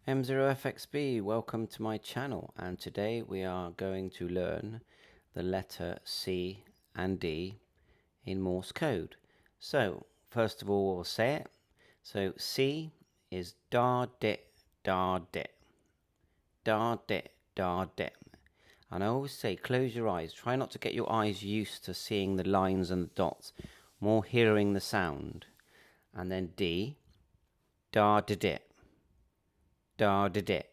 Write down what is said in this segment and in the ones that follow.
M0FXB, welcome to my channel, and today we are going to learn the letter C and D in Morse code. So first of all, we'll say it. So C is da dit da dit da dit da dit, and I always say close your eyes. Try not to get your eyes used to seeing the lines and the dots, more hearing the sound. And then D, da da dit da da dit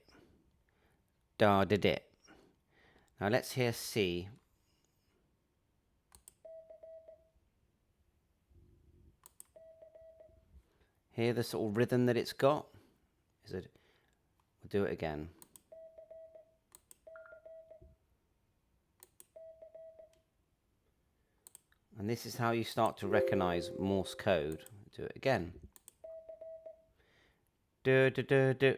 da da dit. Now let's hear C. Hear the sort of rhythm that it's got? We'll do it again. And this is how you start to recognize Morse code. Do it again. Do do do do.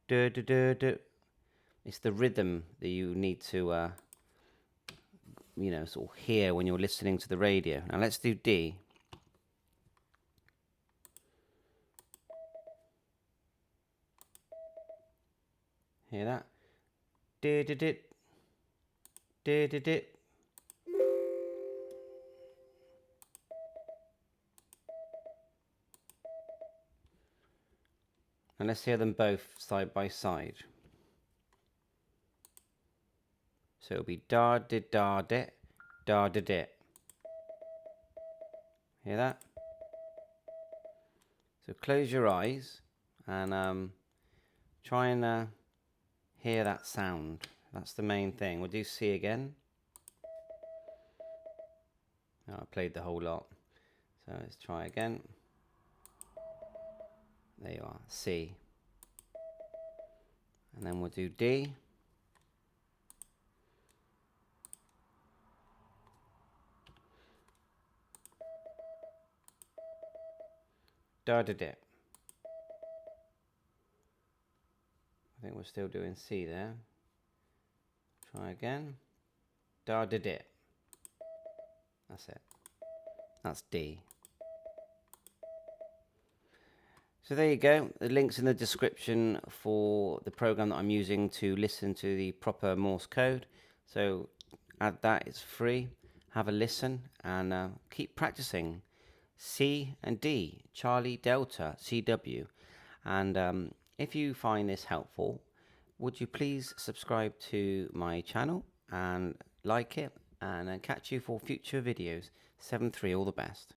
Do do do do. It's the rhythm that you need to sort of hear when you're listening to the radio. Now let's do D. Hear that? Do do do. Do do do. And let's hear them both side by side. So it'll be da dit da dit da da dit. Hear that? So close your eyes and try and hear that sound. That's the main thing. We'll do C again. Oh, I played the whole lot. So let's try again. There you are, C. And then we'll do D. Da da da. I think we're still doing C there. Try again. Da da da. That's it. That's D. So there you go. The link's in the description for the program that I'm using to listen to the proper Morse code. So add that, it's free. Have a listen and keep practicing. C and D, Charlie Delta, CW. And if you find this helpful, would you please subscribe to my channel and like it, and catch you for future videos. 7-3, all the best.